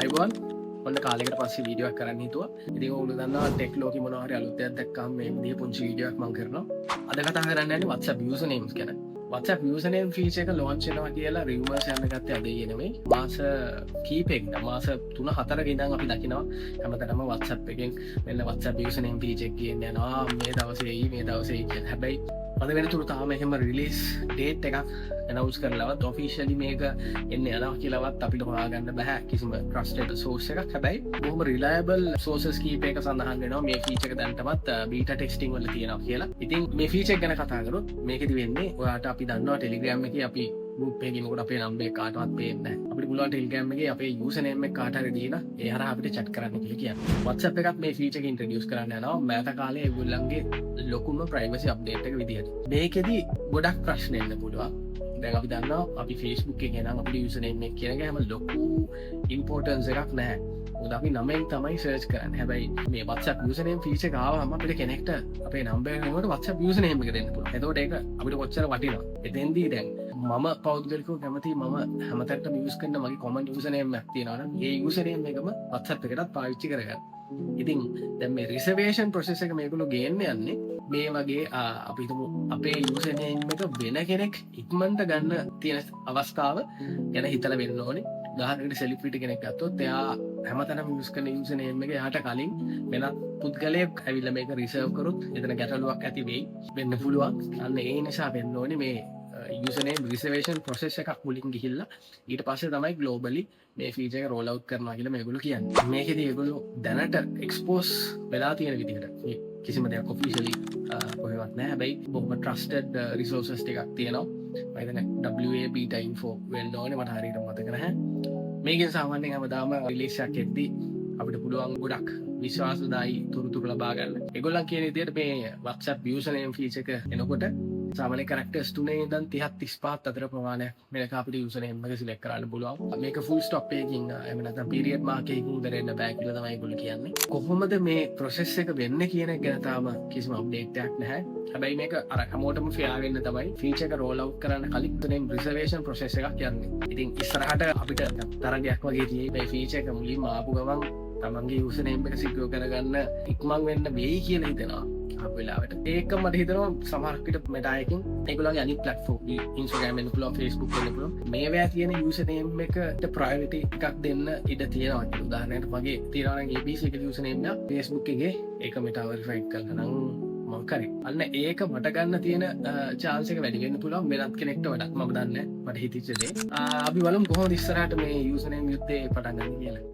අයිබෝන් ඔන්න කාලෙකට පස්සේ වීඩියෝවක් කරන්න හිතුවා. ඉතින් ඔයගොල්ලෝ දන්නවා ටෙක් ලෝකෙ මොනවා හරි අලුත් දෙයක් දැක්කම මේ විදිහේ පුංචි වීඩියෝවක් මම කරනවා. අද කතා කරන්න යන්නේ WhatsApp user names ගැන. WhatsApp user name feature එක launch වෙනවා කියලා rumors යන්න ගත්තේ අද ඊයේ නෙමෙයි. මාස කීපයකට මාස 3-4ක ඉඳන් අපි දකිනවා හැමතැනම WhatsApp එකෙන් මෙන්න WhatsApp user name feature එක කියන්නේ යනවා මේ දවසේ කියන. හැබැයි අද වෙනතුරු තාම එහෙම රිලීස් ඩේට් එකක් ඇනවුස් කරලවත් ඔෆිෂියලි මේක එන්න යනවා කියලාවත් අපිට හොයාගන්න බෑ කිසිම ට්‍රස්ටඩ් සෝර්ස් එකක්. හැබැයි බොහොම රිලයබල් සෝර්සස් කීපයක සඳහන් වෙනවා මේ ෆීචර් එක දැන්ටමත් බීටා ටෙස්ටිං වල තියෙනවා කියලා. ඉතින් මේ ෆීචර් එක ගැන කතා කරොත් මේකෙදි වෙන්නේ ඔයාට අපි දන්නවා Telegram එකේ අපි group එකේ මොකද අපේ නම්බර් එක කාටවත් පේන්නේ නැහැ. අපිට පුළුවන් Telegram එකේ අපේ user name එක කාට හරි දීලා ඒ හරහා අපිට chat කරන්න කියලා කියන්නේ. WhatsApp එකත් මේ ෆීචර් එක ඉන්ට්‍රොඩියුස් කරන්න යනවා මෑත කාලේ ඒගොල්ලන්ගේ ලොකුම privacy update එක විදිහට. මේකෙදි ගොඩක් ප්‍රශ්න එන්න පුළුවන්. දැන් අපි දන්නවා අපි Facebook එකේ නම් අපේ user name එක කියන එක හැම ලොකු importance එකක් නැහැ. මොකද අපි නමෙන් තමයි search කරන්නේ. හැබැයි මේ WhatsApp user name feature එක ආවම අපිට කෙනෙක්ට අපේ number එකට WhatsApp user name එක දෙන්න පුළුවන්. එතකොට ඒක අපිට කොච්චර වටිනවද? එතෙන්දී දැන් මම පෞද්ගලිකව කැමති මම හැමතැනටම යූස් කරන මගේ common user name එකක් තියෙනවා නම් ඒ user name එකම WhatsApp එකටත් පාවිච්චි කරගන්න. ඉතින් දැන් මේ reservation process එක මේගොල්ලෝ ගේන්න යන්නේ මේ වගේ අපි හිතමු අපේ user name එක වෙන කෙනෙක් ඉක්මනට ගන්න තියෙන අවස්ථාව ගැන හිතලා වෙන්න ඕනේ. උදාහරණයකට සෙලිබ්‍රිටි කෙනෙක් ගත්තොත් එයා හැමතැනම යූස් කරන user name එක එයාට කලින් වෙනත් පුද්ගලයෙක් ඇවිල්ලා මේක රිසර්ව් කරොත් එතන ගැටලුවක් ඇති වෙයි වෙන්න පුළුවන්. අන්න ඒ නිසා වෙන්න ඕනේ මේ user name reservation process එකක් මුලින් ගිහිල්ලා ඊට පස්සේ තමයි globally මේ feature එක roll out කරනවා කියලා මේගොල්ලෝ කියන්නේ. මේකෙදි ඒගොල්ලෝ දැනට expose වෙලා තියෙන විදිහට මේ කිසිම දෙයක් officially කොහෙවත් නැහැ. හැබැයි බොහොම trusted resources ටිකක් තියෙනවා. මම හිතන්නේ WA beta info වෙන්න ඕනේ මට හරියට මතක නැහැ. මේකෙන් සාමාන්‍යයෙන් හැමදාම රිලීස් එකක් එද්දී අපිට පුළුවන් ගොඩක් විශ්වාසදායී තොරතුරු ලබා ගන්න. ඒගොල්ලන් කියන විදිහට මේ WhatsApp user name feature එක එනකොට සාමාන්‍ය characters 3 ඉඳන් 30-35 අතර ප්‍රමාණයක් මේක අපිට user name එක select කරන්න පුළුවන්. මේක full stop එකකින් එහෙම නැත්නම් period mark එකකින් ඉවරෙන්න බෑ කියලා තමයි ඒගොල්ලෝ කියන්නේ. කොහොමද මේ process එක වෙන්නේ කියන එක ගැන තාම කිසිම update එකක් නැහැ. හැබැයි මේක අර හැමෝටම fair වෙන්න තමයි feature එක roll out කරන්න කලින් තුනෙන් reservation process එකක් යන්නේ. ඉතින් ඉස්සරහට අපිට තරගයක් වගේ තියෙයි මේ feature එක මුලින්ම ආපු ගමන් තමන්ගේ user name එක secure කරගන්න ඉක්මන් වෙන්න වෙයි කියලා හිතනවා. වෙලාවට ඒක මට හිතනවා සමහරක් විට Meta එකකින් ඒගොල්ලෝගේ අනිත් platform Instagram වෙන්න පුළුවන් Facebook වෙන්න පුළුවන් මේවා තියෙන user name එකට priority එකක් දෙන්න ඉඩ තියෙනවා කියලා. උදාහරණයක් මගේ තියෙනවා නම් ABC එකේ user name එක Facebook එකේ ඒක Meta verified කරලා නම් මම කරේ. අන්න ඒක මට ගන්න තියෙන chance එක වැඩි වෙන්න පුළුවන් වෙනත් කෙනෙක්ට වඩා. මම දන්නේ නැහැ මට හිතෙච්ච දේ. අපි බලමු කොහොමද ඉස්සරහට මේ user name යුත්තේ පටන් ගන්න කියලා.